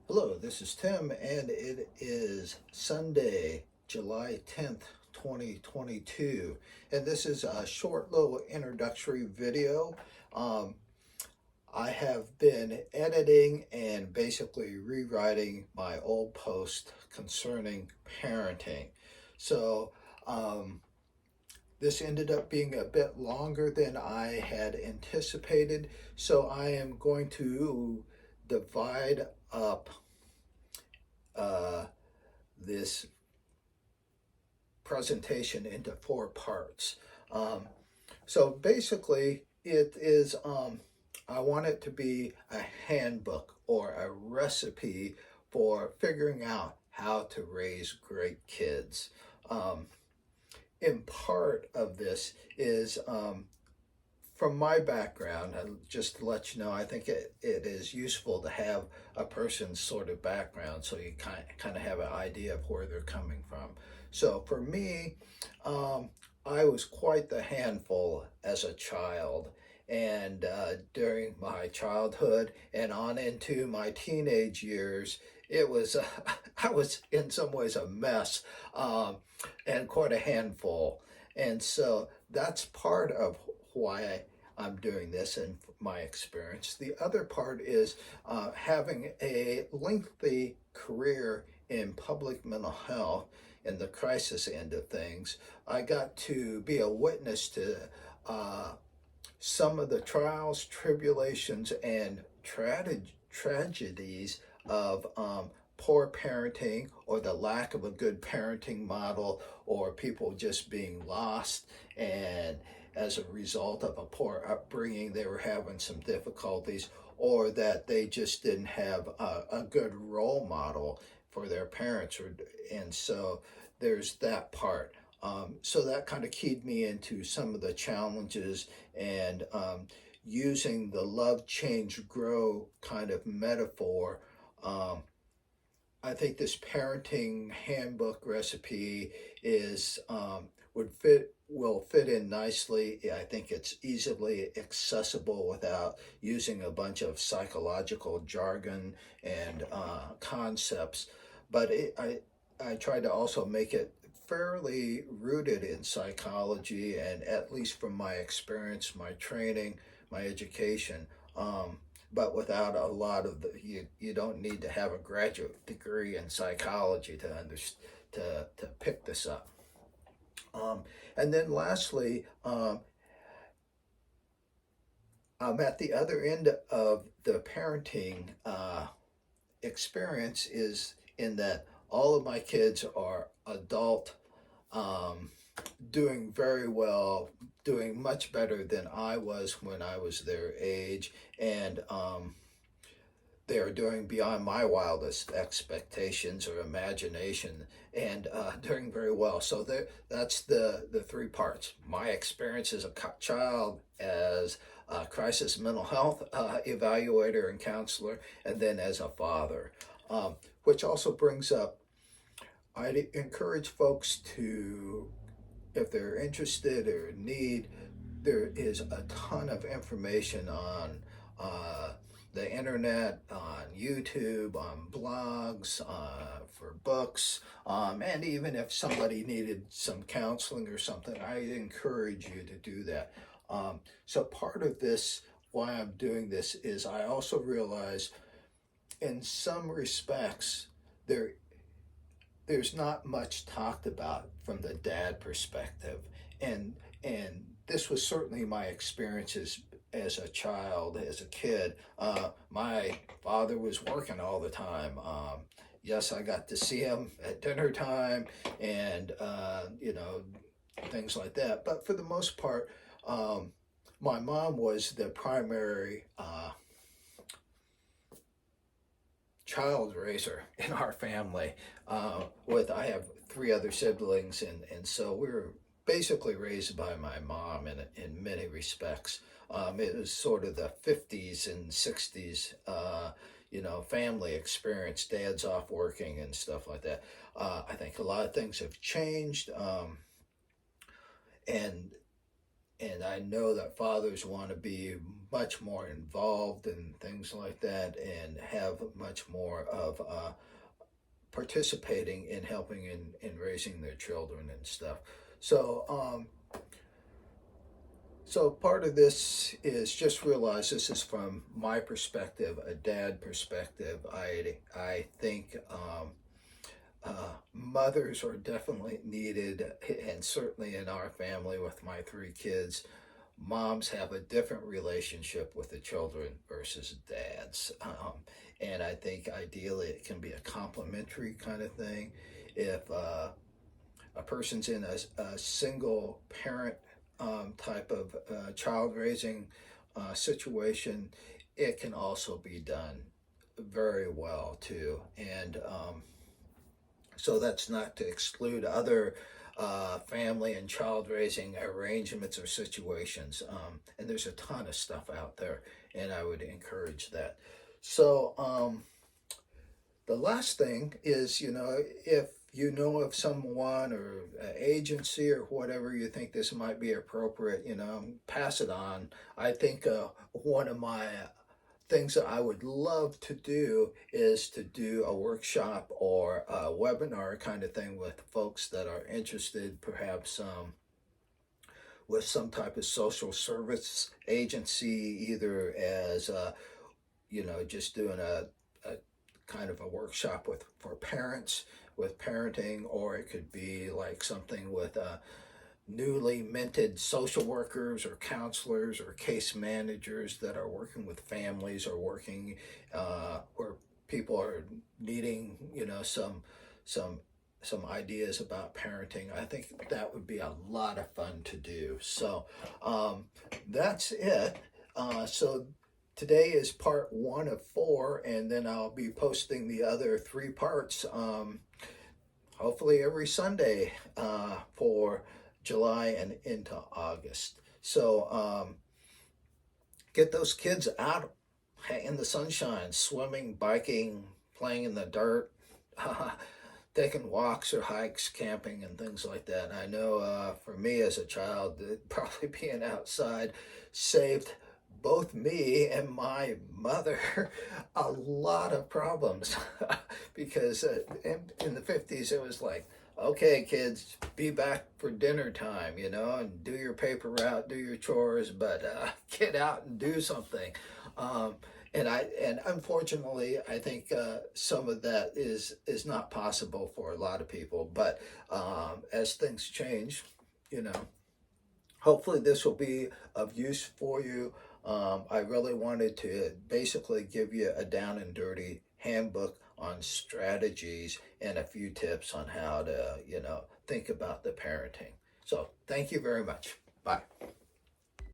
Hello, this is Tim, and it is Sunday, July 10th, 2022. And this is a short little introductory video. Um, I have been editing and basically rewriting my old post concerning parenting. So, um, this ended up being a bit longer than I had anticipated. So, I am going to divide up uh, this presentation into four parts. Um, so basically, I want it to be a handbook or a recipe for figuring out how to raise great kids. Um, in part of this is from my background, just to let you know, I think it is useful to have a person's sort of background so you kind of have an idea of where they're coming from. So for me, I was quite the handful as a child. And during my childhood and on into my teenage years, it was, I was in some ways a mess and quite a handful. And so that's part of why I'm doing this and my experience. The other part is having a lengthy career in public mental health in the crisis end of things. I got to be a witness to uh, some of the trials, tribulations, and tragedies of poor parenting or the lack of a good parenting model or people just being lost and as a result of a poor upbringing they were having some difficulties or that they just didn't have a good role model for their parents and so there's that part. So that kind of keyed me into some of the challenges and using the love, change, grow kind of metaphor. Um, I think this parenting handbook recipe is will fit in nicely. I think it's easily accessible without using a bunch of psychological jargon and concepts. But I try to also make it fairly rooted in psychology and at least from my experience, my training, my education. But without a lot of you don't need to have a graduate degree in psychology to to pick this up. And then lastly, I'm at the other end of the parenting experience is in that all of my kids are adult, um, doing very well, doing much better than I was when I was their age, and they are doing beyond my wildest expectations or imagination and doing very well. So that's the three parts. My experience as a child, as a crisis mental health evaluator and counselor, and then as a father, which also brings up, I encourage folks to, if they're interested or need, there is a ton of information on uh, the internet, on YouTube, on blogs, for books, and even if somebody needed some counseling or something, I encourage you to do that. So part of this, why I'm doing this, is I also realize in some respects there there's not much talked about from the dad perspective, and this was certainly my experiences as a child, as a kid. My father was working all the time. Yes, I got to see him at dinner time, and things like that. But for the most part, my mom was the primary child raiser in our family. With I have three other siblings, and so we were basically raised by my mom in many respects. It was sort of the 50s and 60s, family experience. Dad's off working and stuff like that. I think a lot of things have changed, and and I know that fathers want to be much more involved in things like that and have much more of participating in helping in raising their children and stuff. So, so part of this is just realize this is from my perspective, a dad perspective. I think mothers are definitely needed, and certainly in our family with my three kids, moms have a different relationship with the children versus dads. And I think ideally it can be a complementary kind of thing. If a person's in a single parent type of child raising situation, it can also be done very well too. And so that's not to exclude other family and child raising arrangements or situations. And there's a ton of stuff out there, and I would encourage that. So, the last thing is, if you know of someone or an agency or whatever you think this might be appropriate, pass it on. I think one of my things that I would love to do is to do a workshop or a webinar kind of thing with folks that are interested, perhaps with some type of social service agency, either as just doing a kind of a workshop for parents with parenting, or it could be like something with newly minted social workers or counselors or case managers that are working with families or working where people are needing some some ideas about parenting. I think that would be a lot of fun to do. So that's it. So today is part 1 of 4, and then I'll be posting the other 3 parts hopefully every Sunday for July and into August. So get those kids out in the sunshine, swimming, biking, playing in the dirt, taking walks or hikes, camping, and things like that. I know for me as a child, probably being outside saved both me and my mother a lot of problems because in the 50s it was like, okay, kids, be back for dinner time, and do your paper route, do your chores, but get out and do something. And unfortunately, I think some of that is not possible for a lot of people. But as things change, you know, hopefully this will be of use for you. I really wanted to basically give you a down and dirty handbook on strategies and a few tips on how to, think about the parenting. So thank you very much. Bye.